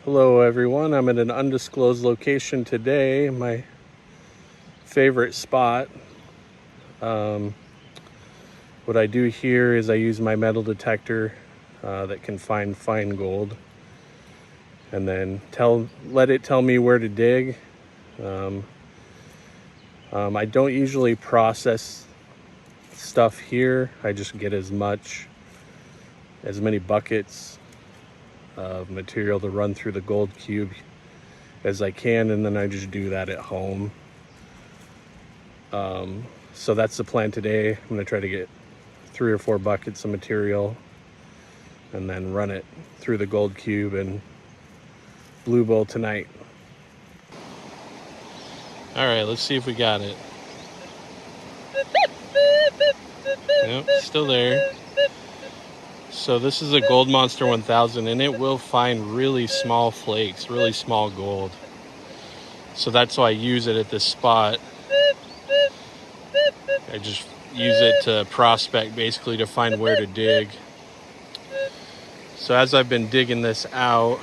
Hello everyone, I'm at an undisclosed location today, my favorite spot. What I do here is I use my metal detector that can find fine gold, and then let it tell me where to dig. I don't usually process stuff here. I just get as many buckets of material to run through the gold cube as I can, and then I just do that at home. So that's the plan today. I'm going to try to get 3 or 4 buckets of material and then run it through the gold cube and Blue Bowl tonight. All right, let's see if we got it. Yep, still there. So this is a Gold Monster 1000, and it will find really small flakes, really small gold. So that's why I use it at this spot. I just use it to prospect, basically, to find where to dig. So as I've been digging this out,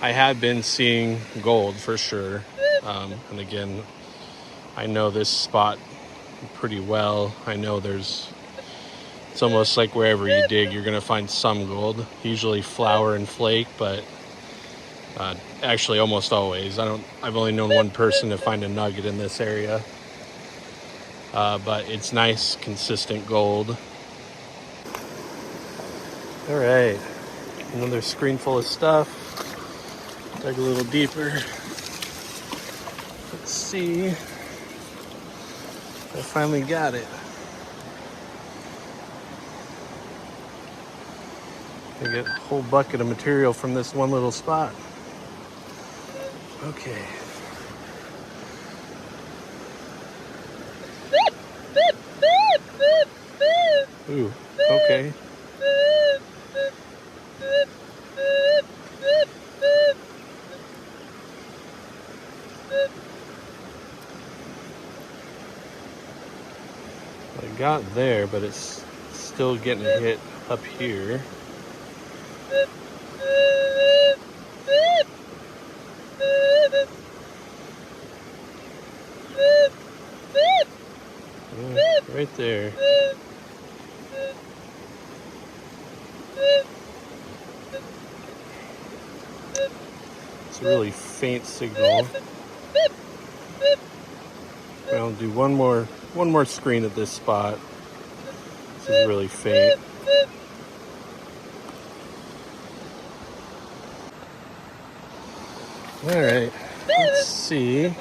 I have been seeing gold for sure. And again, I know this spot pretty well. I know it's almost like wherever you dig, you're going to find some gold, usually flour and flake, but actually almost always. I've only known one person to find a nugget in this area. But it's nice, consistent gold. All right, another screen full of stuff. Dig a little deeper. Let's see. I finally got it. I get a whole bucket of material from this one little spot. Okay. Ooh, okay. I got there, but it's still getting hit up here. Yeah, right there. It's a really faint signal. I'll do one more screen at this spot. This is really faint. All right, let's see.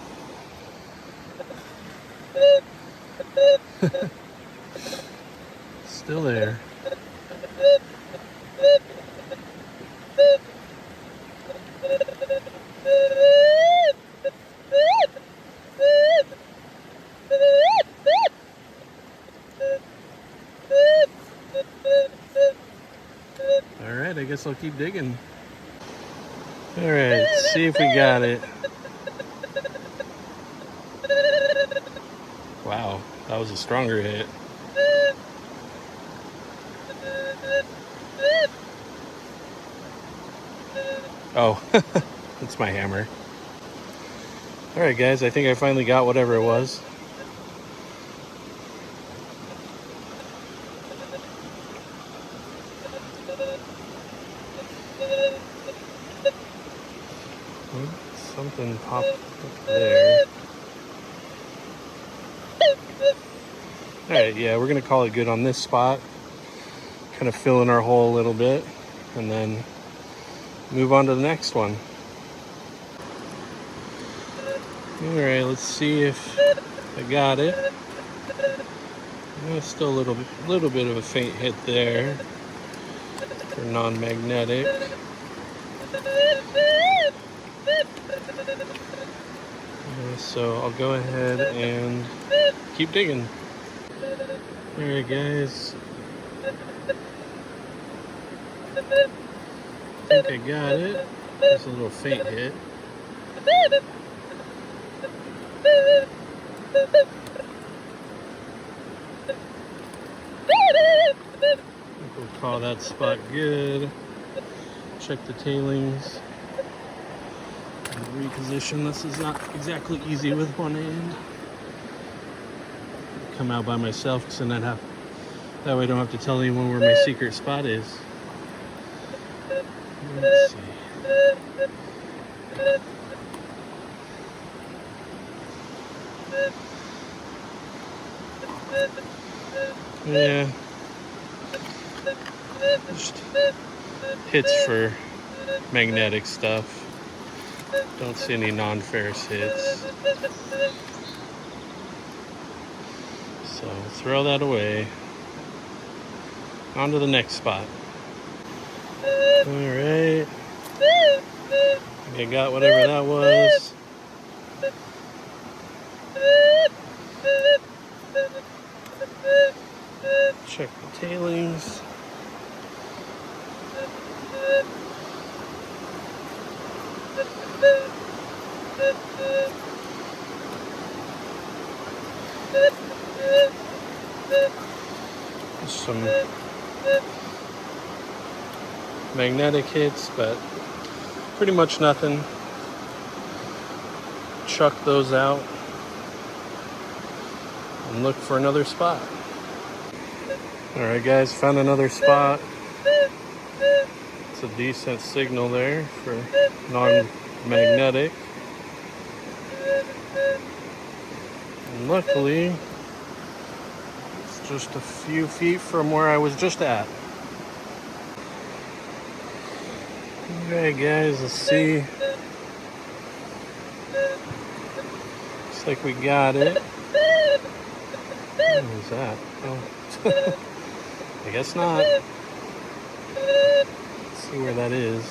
Still there. All right, I guess I'll keep digging. All right, let's see if we got it. Wow, that was a stronger hit. Oh, that's my hammer. All right, guys, I think I finally got whatever it was. Something popped up there. All right, yeah, we're gonna call it good on this spot. Kind of fill in our hole a little bit, and then move on to the next one. All right, let's see if I got it. Still a little bit of a faint hit there for non-magnetic. So I'll go ahead and keep digging. All right, guys. I think I got it. Just a little faint hit. We'll call that spot good. Check the tailings. Reposition. This is not exactly easy with one hand. Come out by myself, because then that way I don't have to tell anyone where my secret spot is. Let's see. Yeah. Just hits for magnetic stuff. Don't see any non-ferrous hits. So throw that away. On to the next spot. Alright. I got whatever that was. Check the tailings. Some magnetic hits, but pretty much nothing. Chuck those out and look for another spot. Alright guys, found another spot. It's a decent signal there for non-magnetic. And luckily, it's just a few feet from where I was just at. Alright guys, let's see. Looks like we got it. What is that? Oh. I guess not. Let's see where that is.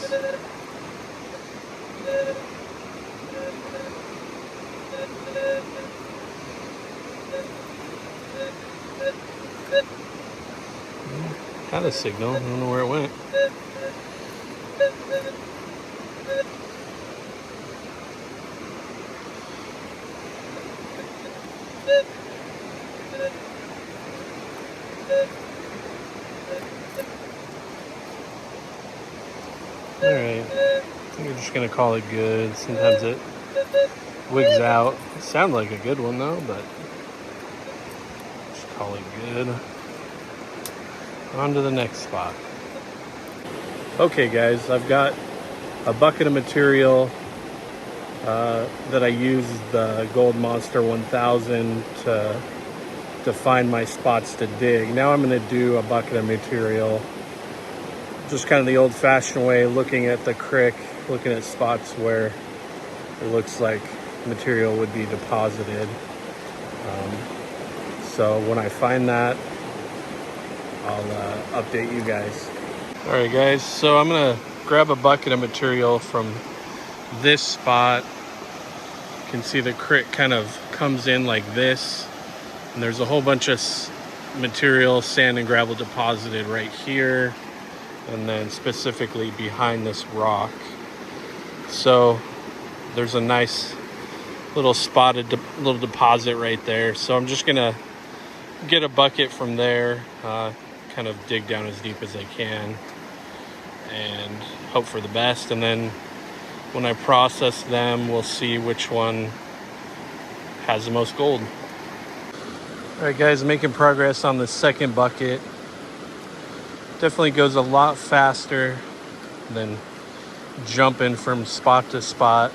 Had a signal. I don't know where it went. Alright, I think we're just gonna call it good. Sometimes it wigs out. It sounded like a good one though, but just call it good. On to the next spot. Okay guys, I've got a bucket of material that I used the Gold Monster 1000 to find my spots to dig. Now I'm gonna do a bucket of material just kind of the old-fashioned way, looking at the creek, looking at spots where it looks like material would be deposited. So when I find that, I'll update you guys. All right guys, so I'm gonna grab a bucket of material from this spot. You can see the creek kind of comes in like this, and there's a whole bunch of material, sand and gravel deposited right here, and then specifically behind this rock. So there's a nice little spotted little deposit right there. So I'm just gonna get a bucket from there, kind of dig down as deep as I can and hope for the best. And then when I process them, we'll see which one has the most gold. All right guys, making progress on the second bucket. Definitely goes a lot faster than jumping from spot to spot.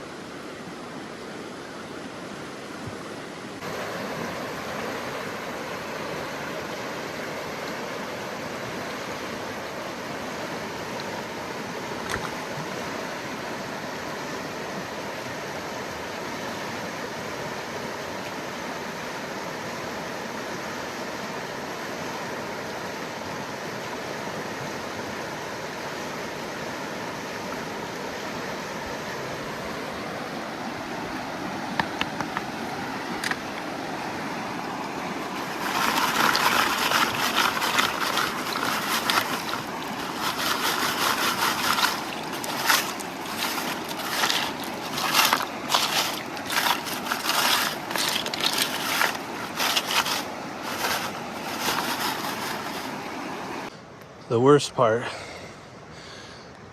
The worst part,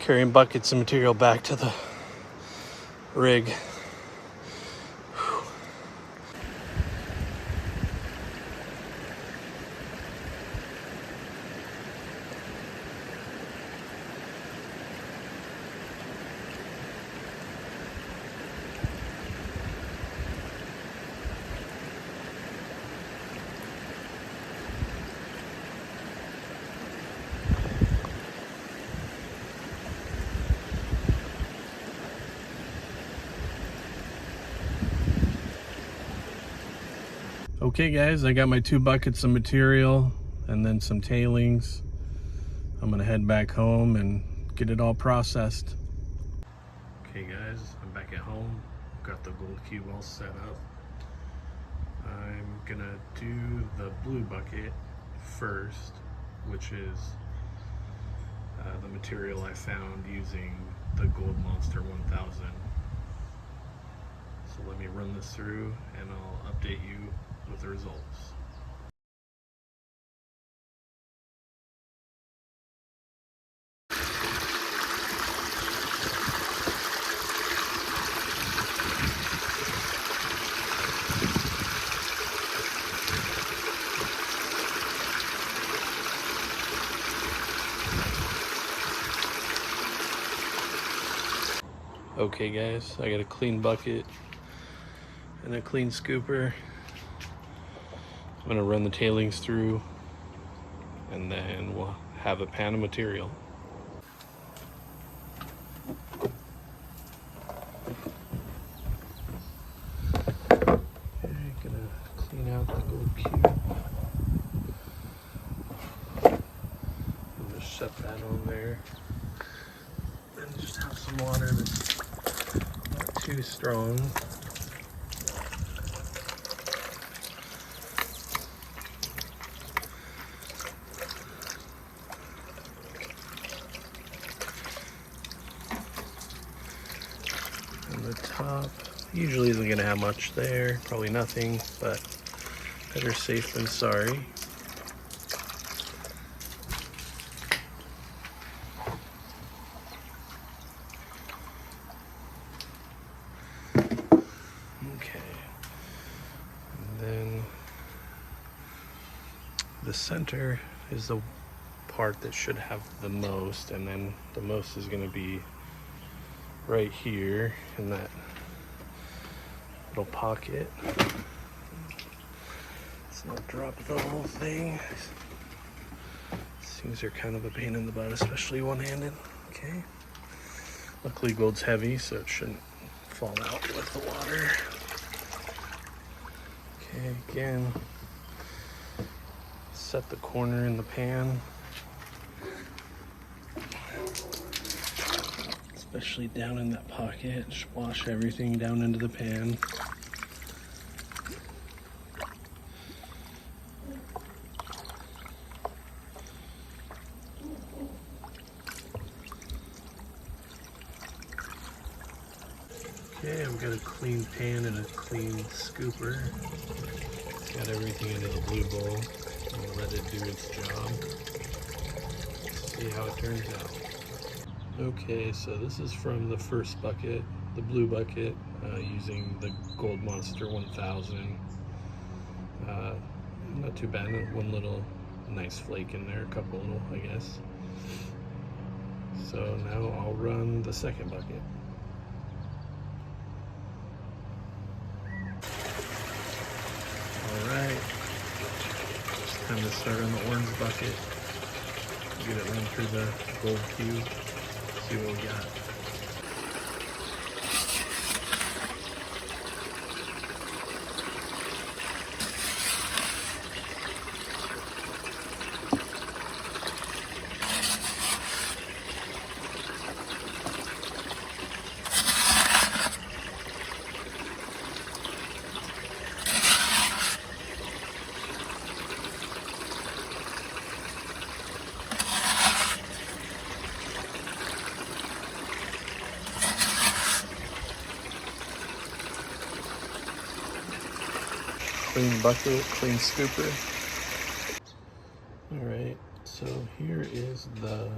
carrying buckets of material back to rig. Okay guys, I got my 2 buckets of material and then some tailings. I'm gonna head back home and get it all processed. Okay guys, I'm back at home. Got the gold cube all set up. I'm gonna do the blue bucket first, which is the material I found using the Gold Monster 1000. So let me run this through and I'll update you with the results. Okay guys, I got a clean bucket and a clean scooper. I'm gonna run the tailings through and then we'll have a pan of material. Okay, gonna clean out the gold cube. I'll just set that on there. And just have some water that's not too strong. The top usually isn't going to have much there, probably nothing, but better safe than sorry. Okay, and then the center is the part that should have the most, and then the most is going to be right here in that little pocket. Let's not drop the whole thing. These things are kind of a pain in the butt, especially one-handed. Okay. Luckily gold's heavy, so it shouldn't fall out with the water. Okay, again, set the corner in the pan. Especially down in that pocket. Just wash everything down into the pan. Okay, I've got a clean pan and a clean scooper. Got everything into the blue bowl. I'm gonna let it do its job. See how it turns out. Okay, so this is from the first bucket, the blue bucket, using the Gold Monster 1000. Not too bad, one little nice flake in there, a couple little, I guess. So now I'll run the second bucket. Alright, time to start on the orange bucket. Get it run through the gold cube. See what we got. Clean bucket, clean scooper. All right, so here is the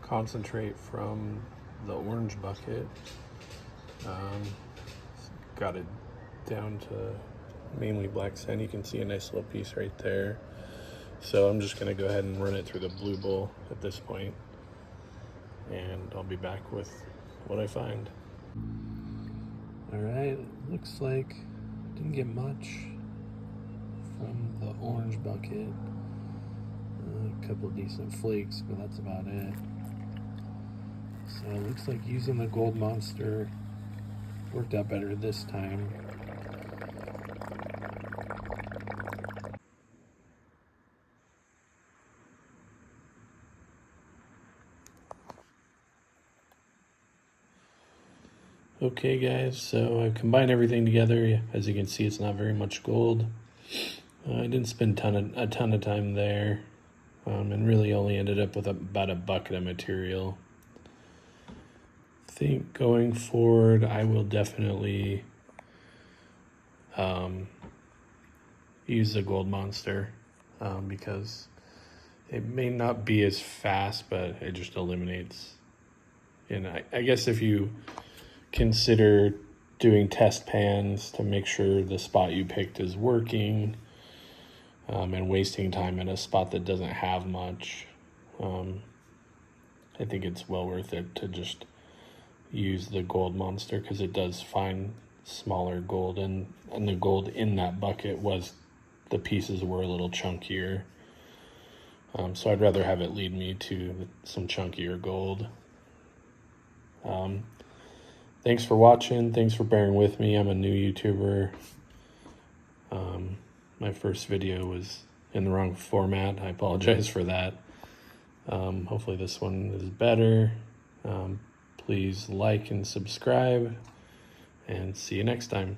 concentrate from the orange bucket. Got it down to mainly black sand. You can see a nice little piece right there. So I'm just gonna go ahead and run it through the blue bowl at this point, and I'll be back with what I find. All right, looks like didn't get much from the orange bucket. A couple decent flakes, but that's about it. So it looks like using the Gold Monster worked out better this time. Okay guys, so I've combined everything together. As you can see, it's not very much gold. I didn't spend a ton of time there, and really only ended up with about a bucket of material. I think going forward, I will definitely use the Gold Monster, because it may not be as fast, but it just eliminates. And I guess if you consider doing test pans to make sure the spot you picked is working, and wasting time in a spot that doesn't have much, I think it's well worth it to just use the Gold Monster, because it does find smaller gold, and the gold in that bucket was, the pieces were a little chunkier. So I'd rather have it lead me to some chunkier gold. Thanks for watching. Thanks for bearing with me. I'm a new YouTuber. My first video was in the wrong format. I apologize for that. Hopefully this one is better. Please like and subscribe, and see you next time.